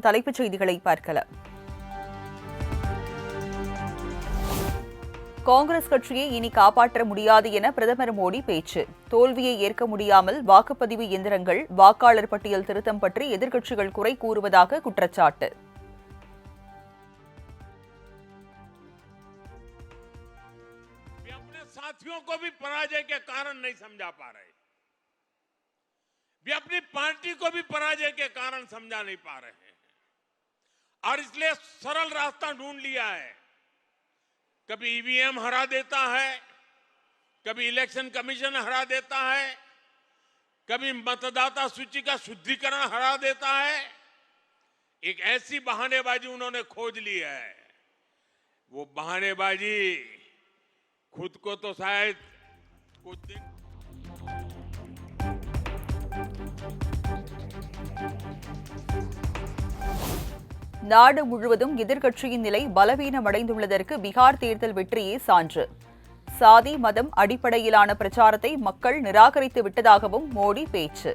தலைப்புச் செய்திகளை பார்க்கலாம். காங்கிரஸ் கட்சியை இனி காப்பாற்ற முடியாது என பிரதமர் மோடி பேச்சு. தோல்வியை ஏற்க முடியாமல் வாக்குப்பதிவு இயந்திரங்கள், வாக்காளர் பட்டியல் திருத்தம் பற்றி எதிர்க்கட்சிகள் குறை கூறுவதாக குற்றச்சாட்டு. साथियों को भी पराजय के कारण नहीं समझा पा रहे, वे अपनी पार्टी को भी पराजय के कारण समझा नहीं पा रहे हैं और इसलिए सरल रास्ता ढूंढ लिया है. कभी ईवीएम हरा देता है, कभी इलेक्शन कमीशन हरा देता है, कभी मतदाता सूची का शुद्धिकरण हरा देता है. एक ऐसी बहानेबाजी उन्होंने खोज ली है. वो बहानेबाजी खुद को तो शायद कुछ दिन நாடு முழுவதும் எதிர்க்கட்சியின் நிலை பலவீனமடைந்துள்ளதற்கு பீகார் தேர்தல் வெற்றியே சான்று. சாதி மதம் அடிப்படையிலான பிரச்சாரத்தை மக்கள் நிராகரித்து விட்டதாகவும் மோடி பேச்சு.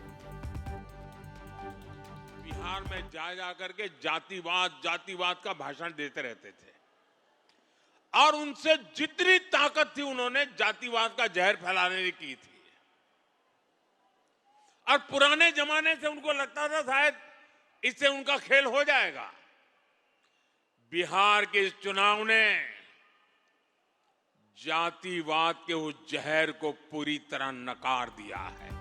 बिहार में जा करके जातिवाद का भाषण देते रहते थे और उनसे जितनी ताकत थी उन्होंने जातिवाद का जहर फैलाने की थी. और पुराने जमाने से उनको लगता था शायद इससे उनका खेल हो जाएगा. बिहार के इस चुनाव ने जातिवाद के उस जहर को पूरी तरह नकार दिया है.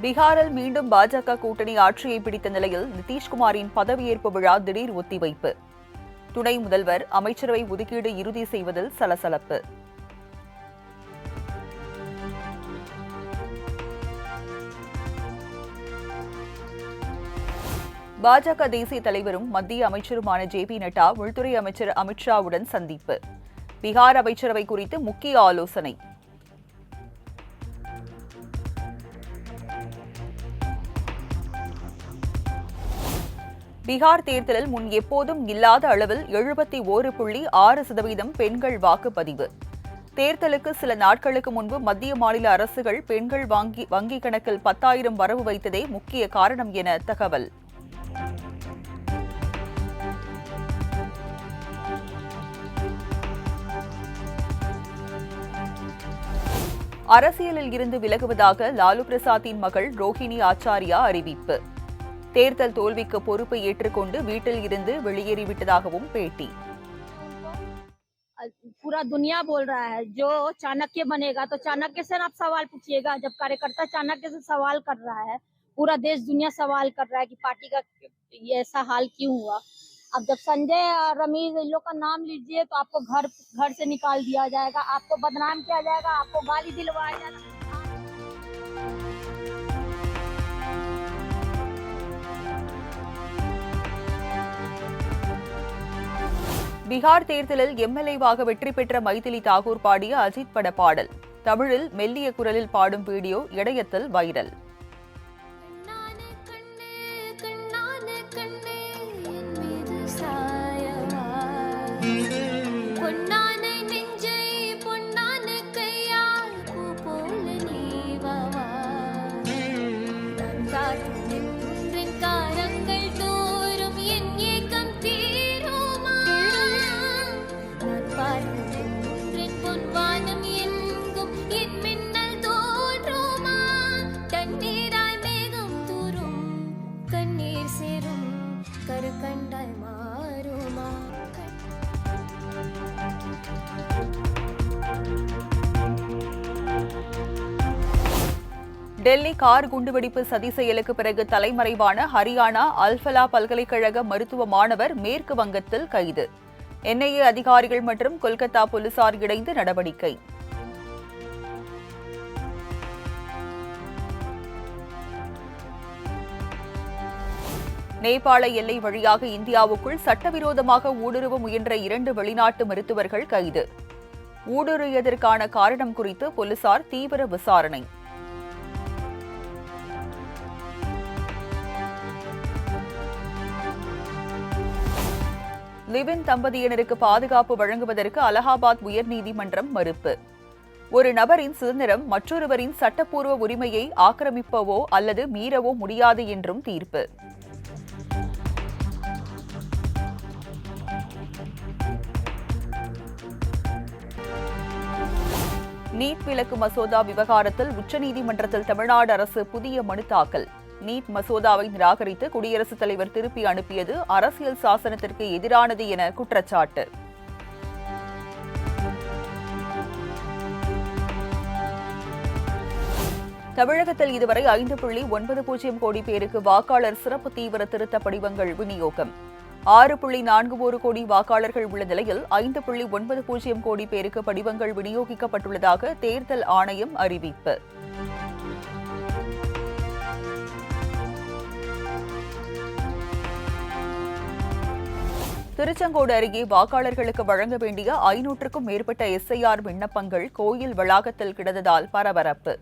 பீகாரில் மீண்டும் பாஜக கூட்டணி ஆட்சியை பிடித்த நிலையில் நிதிஷ்குமாரின் பதவியேற்பு விழா திடீர் ஒத்திவைப்பு. துணை முதல்வர் அமைச்சரவை ஒதுக்கீடு இறுதி செய்வதில் சலசலப்பு. பாஜக தேசிய தலைவரும் மத்திய அமைச்சருமான ஜே.பி. நட்டா உள்துறை அமைச்சர் அமித்ஷாவுடன் சந்திப்பு. பீகார் அமைச்சரவை குறித்து முக்கிய ஆலோசனை. பீகார் தேர்தலில் முன் எப்போதும் இல்லாத அளவில் 71.6% பெண்கள் வாக்குப்பதிவு. தேர்தலுக்கு சில நாட்களுக்கு முன்பு மத்திய மாநில அரசுகள் பெண்கள் வங்கி கணக்கில் 10,000 வரவு வைத்ததே முக்கிய காரணம் என தகவல். அரசியலில் இருந்து விலகுவதாக லாலு பிரசாத்தின் மகள் ரோஹிணி ஆச்சாரியா அறிவிப்பு. தேர்தல் தோல்விக்கு பொறுப்பை ஏற்றுக்கொண்டு வீட்டில் இருந்து வெளியேறிவிட்டதாகவும் பேட்டி. पूरा दुनिया बोल रहा है जो चाणक्य बनेगा तो चाणक्य से आप सवाल पूछिएगा. जब कार्यकर्ता चाणक्य से सवाल कर रहा है, पूरा देश दुनिया सवाल कर रहा है कि पार्टी का ये ऐसा हाल क्यों हुआ. अब जब संजय और रमीज इन लोग का नाम लीजिए तो आपको घर से निकाल दिया जाएगा, आपको बदनाम किया जाएगा, आपको गाली दिलवाया जाएगा. பீகார் தேர்தலில் எம்எல்ஏவாக வெற்றி பெற்ற மைதிலி தாகூர் பாடிய அஜித் பட பாடல். தமிழில் மெல்லிய குரலில் பாடும் வீடியோ இணையத்தில் வைரல். டெல்லி கார் குண்டுவெடிப்பு சதி செயலுக்கு பிறகு தலைமறைவான ஹரியானா அல்ஃபலா பல்கலைக்கழக மருத்துவ மாணவர் மேற்கு வங்கத்தில் கைது. என்ஐஏ அதிகாரிகள் மற்றும் கொல்கத்தா போலீசார் இணைந்து நடவடிக்கை. நேபாள எல்லை வழியாக இந்தியாவுக்குள் சட்டவிரோதமாக ஊடுருவ முயன்ற 2 வெளிநாட்டு மருத்துவர்கள் கைது. ஊடுருவியதற்கான காரணம் குறித்து போலீசார் தீவிர விசாரணை. லிவ் இன் தம்பதியினருக்கு பாதுகாப்பு வழங்குவதற்கு அலகாபாத் உயர்நீதிமன்றம் மறுப்பு. ஒரு நபரின் சுதந்திரம் மற்றொருவரின் சட்டப்பூர்வ உரிமையை ஆக்கிரமிப்பவோ அல்லது மீறவோ முடியாது என்றும் தீர்ப்பு. நீட் விலக்கு மசோதா விவகாரத்தில் உச்சநீதிமன்றத்தில் தமிழ்நாடு அரசு புதிய மனு தாக்கல். நீட் மசோதாவை நிராகரித்து குடியரசுத் தலைவர் திருப்பி அனுப்பியது அரசியல் சாசனத்திற்கு எதிரானது என குற்றச்சாட்டு. தமிழகத்தில் இதுவரை 5.90 கோடி பேருக்கு வாக்காளர் சிறப்பு தீவிர திருத்த படிவங்கள் விநியோகம். 6.41 கோடி வாக்காளர்கள் உள்ள நிலையில் 5.90 கோடி பேருக்கு படிவங்கள் விநியோகிக்கப்பட்டுள்ளதாக தேர்தல் ஆணையம் அறிவிப்பு. திருச்செங்கோடு அருகே வாக்காளர்களுக்கு வழங்க வேண்டிய 500க்கும் மேற்பட்ட SIR விண்ணப்பங்கள் கோயில் வளாகத்தில் கிடந்ததால் பரபரப்பு.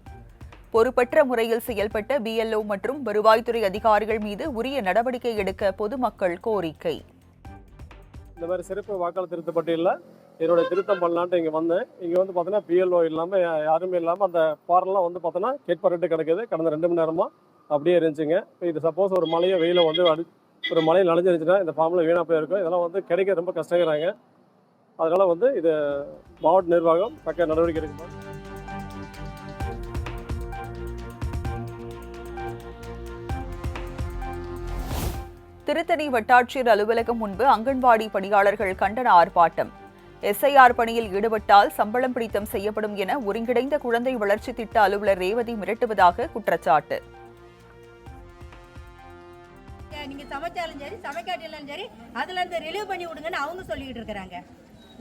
பொறுப்பற்ற முறையில் செயல்பட்ட BLO மற்றும் வருவாய்த்துறை அதிகாரிகள் மீது உரிய நடவடிக்கை எடுக்க பொதுமக்கள் கோரிக்கை. இந்த மாதிரி சிறப்பு வாக்காளர் திருத்த பட்டியலில் என்னோட திருத்தம் பண்ணலான்ட்டு இங்கே வந்தேன். இங்கே வந்து பார்த்தீங்கன்னா BLO இல்லாமல் யாருமே இல்லாமல் அந்த ஃபார்ம்லாம் வந்து பார்த்தோன்னா கேட்பாரிட்டு கிடக்குது. கடந்த 2 மணி நேரமாக அப்படியே இருந்துச்சுங்க. இது சப்போஸ் ஒரு மழையோ வெயில வந்து ஒரு மழையில் நனைஞ்சிருந்துச்சுன்னா இந்த ஃபார்மில் வீணாக போயிருக்கும். இதெல்லாம் வந்து கிடைக்க ரொம்ப கஷ்டங்கிறாங்க. அதனால் வந்து இது மாவட்ட நிர்வாகம் தக்க நடவடிக்கை எடுக்கணும். திருத்தணி வட்டாட்சியர் அலுவலகம் முன்பு அங்கன்வாடி பணியாளர்கள் கண்டன ஆர்ப்பாட்டம். SIR பணியில் ஈடுபட்டால் சம்பளம் பிடித்தம் செய்யப்படும் என ஒருங்கிணைந்த குழந்தை வளர்ச்சி திட்ட அலுவலர் ரேவதி மிரட்டுவதாக குற்றச்சாட்டு. நீங்க சமைச்சாலும் சரி சமைக்காட்டிலும் சரி அதுல இருந்து ரிலீவ் பண்ணி விடுங்கன்னு அவங்க சொல்லிட்டு இருக்காங்க.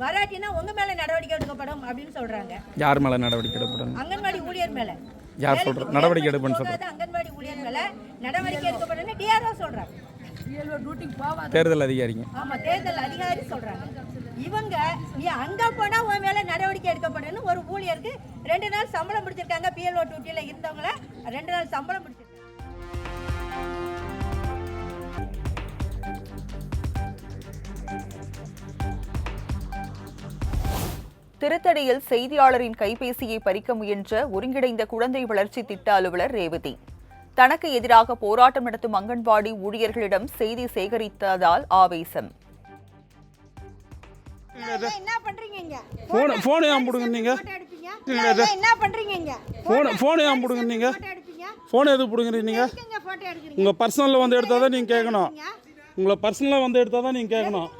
வராட்டினா உங்க மேல நடவடிக்கை எடுக்கப்படும் அப்படின்னு சொல்றாங்க. யார் மேல நடவடிக்கை எடுக்கப்படும்? அங்கன்வாடி ஊழியர் மேல. யார் சொல்ற நடவடிக்கை எடுப்பன்னு சொல்றாங்க? அங்கன்வாடி ஊழியர் மேல நடவடிக்கை எடுக்கப்படும் DRO சொல்றாங்க. தேர்தல் அதிகாரிங்க. ஆமா, தேர்தல் அதிகாரி சொல்றாங்க. இவங்க நீ அங்க போனா உன் மேல நடவடிக்கை எடுக்கப்படும். ஒரு ஊழியருக்கு 2 நாள் சம்பளம் பிடிச்சிருக்காங்க. PLO டியூட்டில இருந்தவங்கள 2 நாள் சம்பளம் பிடிச்சிருக்காங்க. திருத்தணியில் செய்தியாளரின் கைபேசியை பறிக்க முயன்ற ஒருங்கிணைந்த குழந்தை வளர்ச்சி திட்ட அலுவலர் ரேவதி. தனக்கு எதிராக போராட்டம் நடத்தும் அங்கன்வாடி ஊழியர்களிடம் செய்தி சேகரித்ததால் ஆவேசம். என்ன பண்றீங்க இங்க? போன் ஏன் புடுங்க நீங்க? என்ன பண்றீங்க இங்க? போன் ஏன் புடுங்க நீங்க? போன் எதுக்கு புடுங்குறீங்க நீங்க? உங்க பர்சனல்ல வந்து எடுத்தாதான் நீங்க கேட்கணும். உங்களை பர்சனலா வந்து எடுத்தாதான் நீங்க கேட்கணும்.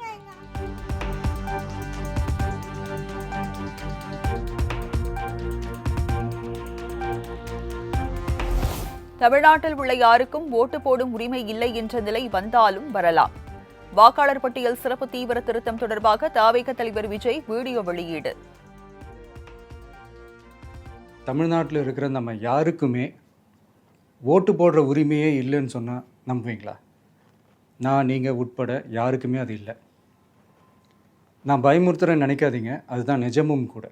தமிழ்நாட்டில் உள்ள யாருக்கும் ஓட்டு போடும் உரிமை இல்லை என்ற நிலை வந்தாலும் வரலாம். வாக்காளர் பட்டியல் சிறப்பு தீவிர திருத்தம் தொடர்பாக தவிக தலைவர் விஜய் வீடியோ வெளியீடு. தமிழ்நாட்டில் இருக்கிற நம்ம யாருக்குமே ஓட்டு போடுற உரிமையே இல்லைன்னு சொன்னால் நம்புவீங்களா? நீங்கள் உட்பட யாருக்குமே அது இல்லை. நான் பயமுறுத்துறேன்னு நினைக்காதீங்க, அதுதான் நிஜமும் கூட.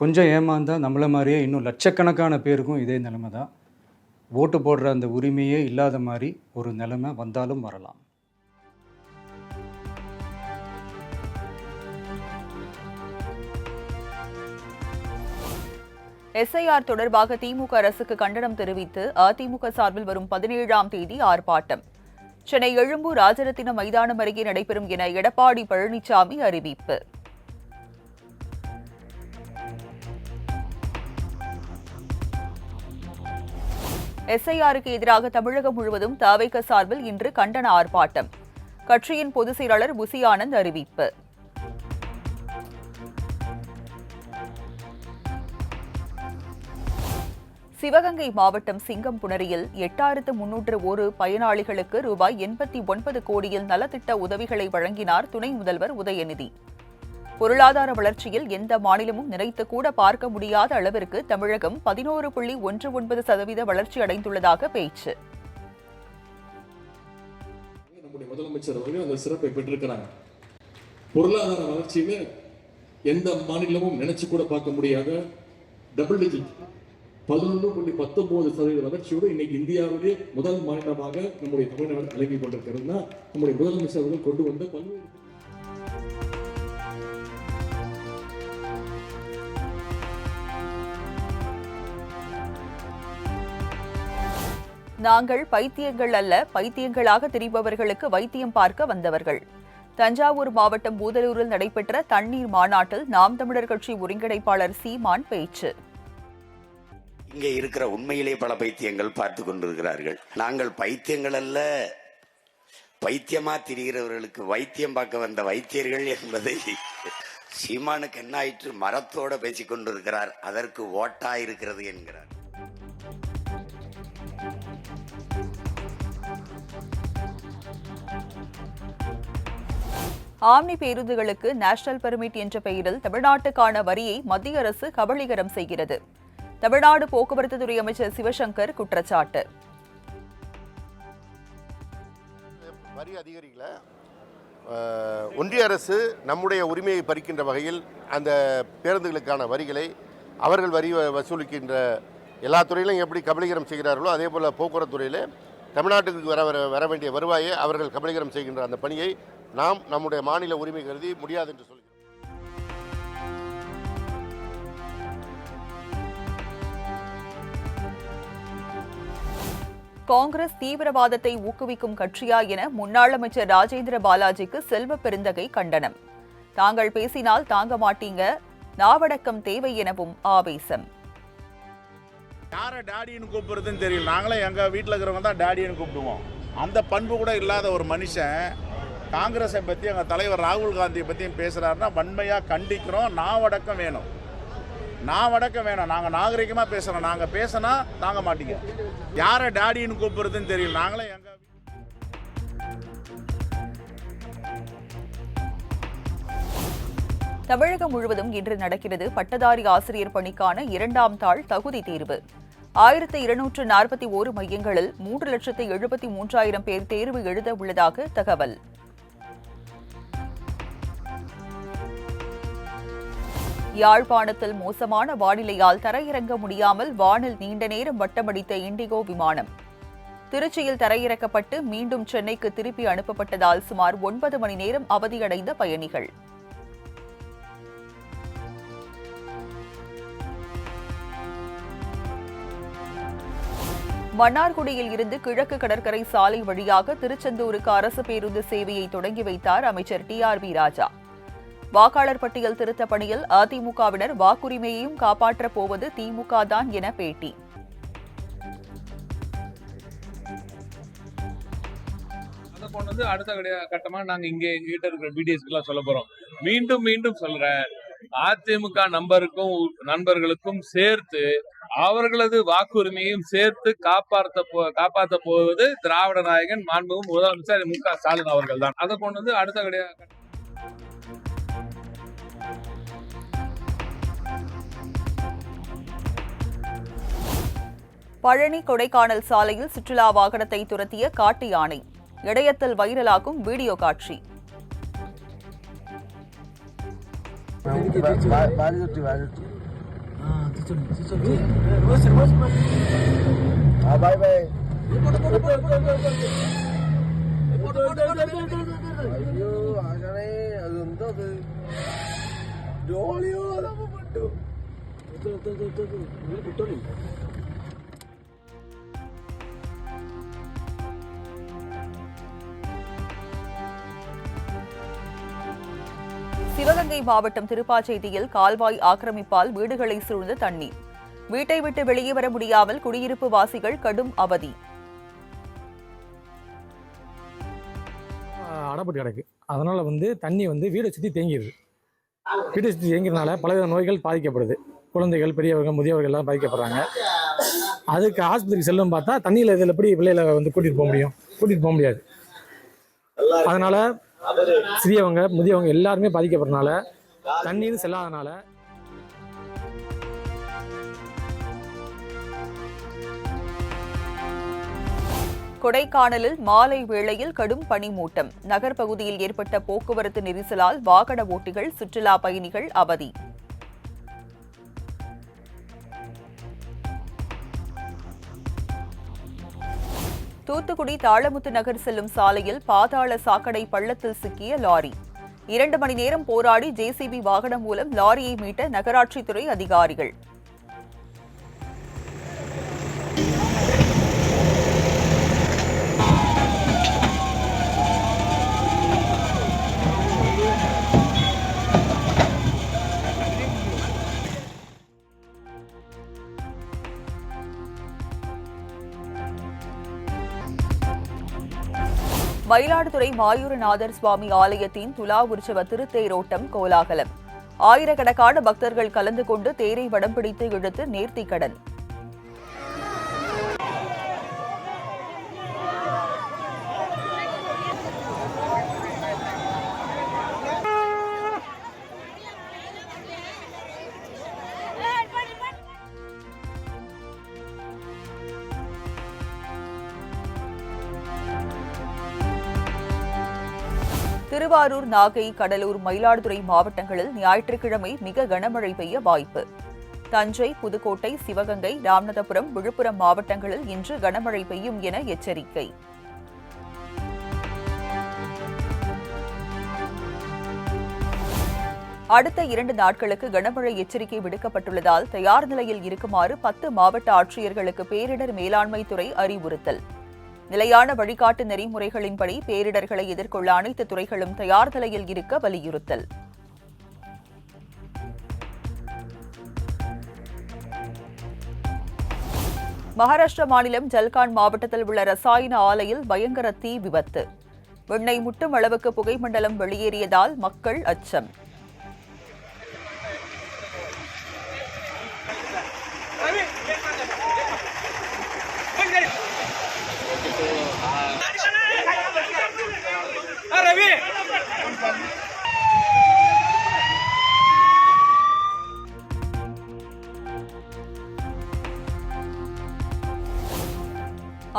கொஞ்சம் ஏமாந்தால் நம்மளை மாதிரியே இன்னும் லட்சக்கணக்கான பேருக்கும் இதே நிலைமை தான். ஓட்டு போடுற அந்த உரிமையே இல்லாத மாதிரி ஒரு நிலைமை வந்தாலும் வரலாம். SIR தொடர்பாக திமுக அரசுக்கு கண்டனம் தெரிவித்து அதிமுக சார்பில் வரும் 17ஆம் தேதி ஆர்ப்பாட்டம். சென்னை எழும்பூர் ராஜரத்தின மைதானம் அருகே நடைபெறும் என எடப்பாடி பழனிசாமி அறிவிப்பு. SIRக்கு எதிராக தமிழகம் முழுவதும் தவிக சார்பில் இன்று கண்டன ஆர்ப்பாட்டம். கட்சியின் பொதுச் செயலாளர் புசி ஆனந்த் அறிவிப்பு. சிவகங்கை மாவட்டம் சிங்கம்புணரியில் 8301 பயனாளிகளுக்கு ரூபாய் 89 கோடியில் நலத்திட்ட உதவிகளை வழங்கினார் துணை முதல்வர் உதயநிதி. பொருளாதார வளர்ச்சியில் எந்த மாநிலமும் நினைத்து கூட பார்க்க முடியாத அளவிற்கு தமிழகம் 11.19% வளர்ச்சி அடைந்துள்ளதாக பேச்சு. நம்முடைய முதலமைச்சர் அவர்கள் அந்த சிறப்பை பெற்றிருக்கிறாங்க. பொருளாதார வளர்ச்சியில எந்த மாநிலமும் நினைச்சு கூட பார்க்க முடியாத டபுள் டிஜிட் 11.19% வளர்ச்சியோடு இன்னைக்கு இந்தியாவிலே முதல் மாநிலமாக நம்முடைய தமிழ்நாடு விளங்கி கொண்டிருக்கிறதுனா நம்முடைய முதலமைச்சர் அவர்கள் கொண்டு வந்த பல்வேறு நாங்கள் பைத்தியங்கள் அல்ல, பைத்தியங்களாக திரிபவர்களுக்கு வைத்தியம் பார்க்க வந்தவர்கள். தஞ்சாவூர் மாவட்டம் பூதலூரில் நடைபெற்ற தண்ணீர் மாநாட்டில் நாம் தமிழர் கட்சி ஒருங்கிணைப்பாளர் சீமான் பேச்சு. இங்கே இருக்கிற உண்மையிலே பல பைத்தியங்கள் பார்த்து கொண்டிருக்கிறார்கள். நாங்கள் பைத்தியங்கள் அல்ல, பைத்தியமா திரிகிறவர்களுக்கு வைத்தியம் பார்க்க வந்த வைத்தியர்கள் என்பதை சீமானுக்கு என்ன ஆயிற்று, மரத்தோட பேசிக் கொண்டிருக்கிறார், அதற்கு ஓட்டா இருக்கிறது என்கிறார். ஆம்னி பேருந்துகளுக்கு நேஷனல் பெர்மிட் என்ற பெயரில் தமிழ்நாட்டுக்கான வரியை மத்திய அரசு கபளீகரம் செய்கிறது. தமிழ்நாடு போக்குவரத்து துறை அமைச்சர் சிவசங்கர் குற்றச்சாட்டு. வரி அதிகாரிகளை ஒன்றிய அரசு நம்முடைய உரிமையை பறிக்கின்ற வகையில் அந்த பேருந்துகளுக்கான வரிகளை அவர்கள் வரி வசூலிக்கின்ற எல்லா துறையிலும் எப்படி கபளீகரம் செய்கிறார்களோ அதே போல் போக்குவரத்து துறையில் தமிழ்நாட்டுக்கு வர வேண்டிய வருவாயை அவர்கள் கபளீகரம் செய்கின்ற அந்த பணியை நாம் நம்முடைய மாநில உரிமை கருதி முடியாது என்று சொல்கிறோம். காங்கிரஸ் தீவிரவாதத்தை ஊக்குவிக்கும் கட்சியா என முன்னாள் அமைச்சர் ராஜேந்திர பாலாஜிக்கு செல்வ பெருந்தகை கண்டனம். தாங்கள் பேசினால் தாங்க மாட்டீங்க, நாவடக்கம் தேவை எனவும் ஆவேசம். யாரை டாடின்னு கூப்பிடுறதுன்னு தெரியல. நாங்களே எங்கள் வீட்டில் இருக்கிறவங்க தான் டாடின்னு கூப்பிடுவோம். அந்த பண்பு கூட இல்லாத ஒரு மனுஷன் காங்கிரஸை பற்றி எங்கள் தலைவர் ராகுல் காந்தியை பற்றியும் பேசுகிறாருன்னா வன்மையாக கண்டிக்கிறோம். நாவடக்கம் வேணும், நாவடக்கம் வேணும். நாங்கள் நாகரிகமாக பேசுகிறோம். நாங்கள் பேசினா தாங்க மாட்டீங்க. யாரை டாடின்னு கூப்பிடுறதுன்னு தெரியல. நாங்களே எங்கள் தமிழகம் முழுவதும் இன்று நடக்கிறது பட்டதாரி ஆசிரியர் பணிக்கான 2ஆம் தாள் தகுதி தேர்வு. 1241 மையங்களில் 3,73,000 பேர் தேர்வு எழுத உள்ளதாக தகவல். யாழ்ப்பாணத்தில் மோசமான வானிலையால் தரையிறங்க முடியாமல் வானில் நீண்ட நேரம் வட்டமடித்த இண்டிகோ விமானம். திருச்சியில் தரையிறக்கப்பட்டு மீண்டும் சென்னைக்கு திருப்பி அனுப்பப்பட்டதால் சுமார் 9 மணி நேரம் அவதியடைந்த பயணிகள். மன்னார்குடியில் இருந்து கிழக்கு கடற்கரை சாலை வழியாக திருச்செந்தூருக்கு அரசு பேருந்து சேவையை தொடங்கி வைத்தார் அமைச்சர் TRB ராஜா. வாக்காளர் பட்டியல் திருத்த பணியில் அதிமுகவினர் வாக்குரிமையையும் காப்பாற்றப் போவது திமுக தான் என பேட்டி. அடுத்த கட்டமா நாங்க இங்க எங்ககிட்ட இருக்கிற பிடிஎஸ்க்கு சொல்ல போறோம். மீண்டும் மீண்டும் சொல்றேன், அதிமுக நண்பர்களுக்கும் சேர்த்து அவர்களது வாக்குரிமையும் சேர்த்து காப்பாற்ற போவது திராவிட நாயகன் மாண்புமிகு முதலமைச்சர் MK ஸ்டாலின் அவர்கள் தான். அதை கொண்டு வந்து அடுத்த பழனி கொடைக்கானல் சாலையில் சுற்றுலா வாகனத்தை துரத்திய காட்டு யானை. இடையத்தில் வைரலாகும் வீடியோ காட்சி. சிவகங்கை மாவட்டம் திருப்பாச்சேரியில் கால்வாய் ஆக்கிரமிப்பால் வீடுகளை சூழ்ந்த தண்ணீர். வீட்டை விட்டு வெளியே வர முடியாமல் குடியிருப்பு வாசிகள் கடும் அவதி. அடைப்பட்டு கிடக்கு. அதனால தண்ணி வீடை சுற்றி தேங்கிடுது. வீடை சுற்றி தேங்கிறதுனால பலவித நோய்கள் பாதிக்கப்படுது. குழந்தைகள், பெரியவர்கள், முதியவர்கள் எல்லாம் பாதிக்கப்படுறாங்க. அதுக்கு ஆஸ்பத்திரிக்கு செல்லும் பார்த்தா தண்ணியில் இதில் எப்படி பிள்ளைகளை கூட்டிகிட்டு போக முடியும்? கூட்டிகிட்டு போக முடியாது. அதனால சிறியவங்க, முதியவங்க எல்லாருமே பாதிக்கப்படுறதுனால தண்ணீர் செல்லாதனால கொடைக்கானலில் மாலை வேளையில் கடும் பனிமூட்டம். நகர்ப்பகுதியில் ஏற்பட்ட போக்குவரத்து நெரிசலால் வாகன ஓட்டிகள், சுற்றுலா பயணிகள் அவதி. தூத்துக்குடி தாளமுத்து நகர் செல்லும் சாலையில் பாதாள சாக்கடை பள்ளத்தில் சிக்கிய லாரி. 2 மணி நேரம் போராடி JCB வாகனம் மூலம் லாரியை மீட்ட நகராட்சித்துறை அதிகாரிகள். மயிலாடுதுறை மாயூரநாதர் சுவாமி ஆலயத்தின் துலா உற்சவ திருத்தேரோட்டம் கோலாகலம். ஆயிரக்கணக்கான பக்தர்கள் கலந்து கொண்டு தேரை வடம் பிடித்து இழுத்து நேர்த்திக்கடன். திருவாரூர், நாகை, கடலூர், மயிலாடுதுறை மாவட்டங்களில் ஞாயிற்றுக்கிழமை மிக கனமழை பெய்ய வாய்ப்பு. தஞ்சை, புதுக்கோட்டை, சிவகங்கை, ராமநாதபுரம், விழுப்புரம் மாவட்டங்களில் இன்று கனமழை பெய்யும் என எச்சரிக்கை. அடுத்த 2 நாட்களுக்கு கனமழை எச்சரிக்கை விடுக்கப்பட்டுள்ளதால் தயார் நிலையில் இருக்குமாறு 10 மாவட்ட ஆட்சியர்களுக்கு பேரிடர் மேலாண்மை துறை அறிவுறுத்தல். நிலையான வழிகாட்டு நெறிமுறைகளின்படி பேரிடர்களை எதிர்கொள்ள அனைத்து துறைகளும் தயார் நிலையில் இருக்க வலியுறுத்தல். மகாராஷ்டிரா மாநிலம் ஜல்கான் மாவட்டத்தில் உள்ள ரசாயன ஆலையில் பயங்கர தீ விபத்து. வெண்ணெய் முட்டும் அளவுக்கு புகைமண்டலம் வெளியேறியதால் மக்கள் அச்சம்.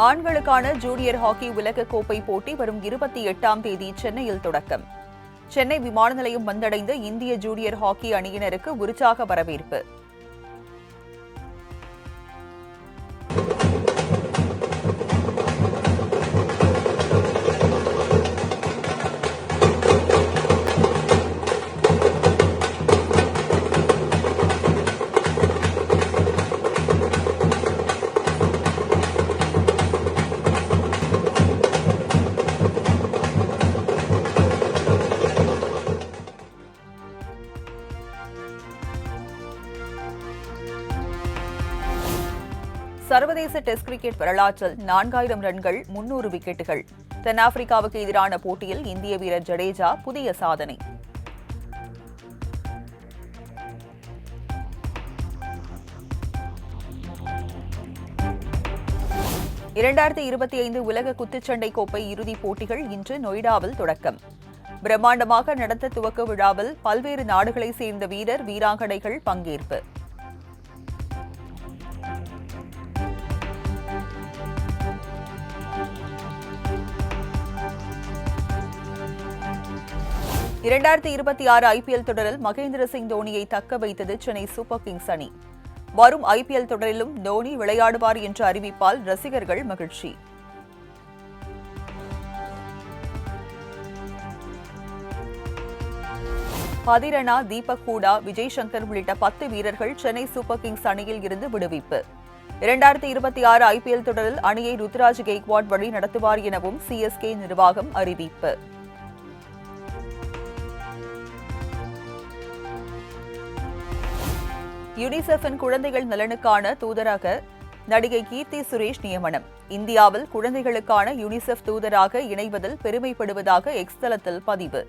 ஆண்களுக்கான ஜூனியர் ஹாக்கி உலக கோப்பை போட்டி வரும் 28ஆம் தேதி சென்னையில் தொடக்கம். சென்னை விமான நிலையம் வந்தடைந்த இந்திய ஜூனியர் ஹாக்கி அணியினருக்கு உற்சாக வரவேற்பு. சர்வதேச டெஸ்ட் கிரிக்கெட் வரலாற்றில் 4000 ரன்கள், 300 விக்கெட்டுகள். தென்னாப்பிரிக்காவுக்கு எதிரான போட்டியில் இந்திய வீரர் ஜடேஜா புதிய சாதனை. (2025) உலக குத்துச்சண்டை கோப்பை இறுதிப் போட்டிகள் இன்று நொய்டாவில் தொடக்கம். பிரம்மாண்டமாக நடந்த துவக்க விழாவில் பல்வேறு நாடுகளைச் சேர்ந்த வீரர், வீராங்கனைகள் பங்கேற்பு. (2026) IPL தொடரில் மகேந்திர சிங் தோனியை தக்க வைத்தது சென்னை சூப்பர் கிங்ஸ் அணி. வரும் IPL தொடரிலும் தோனி விளையாடுவார் என்ற அறிவிப்பால் ரசிகர்கள் மகிழ்ச்சி. பதிரனா, தீபக் ஹூடா, விஜய் சங்கர் உள்ளிட்ட 10 வீரர்கள் சென்னை சூப்பர் கிங்ஸ் அணியில் இருந்து விடுவிப்பு. 2026 IPL தொடரில் அணியை ருத்ராஜ் கெய்க்வாட் வழி நடத்துவார் எனவும் CSK நிர்வாகம் அறிவிப்பு. யுனிசெஃபின் குழந்தைகள் நலனுக்கான தூதராக நடிகை கீர்த்தி சுரேஷ் நியமனம். இந்தியாவில் குழந்தைகளுக்கான யுனிசெஃப் தூதராக இணைவதில் பெருமைப்படுவதாக எக்ஸ் தளத்தில் பதிவு.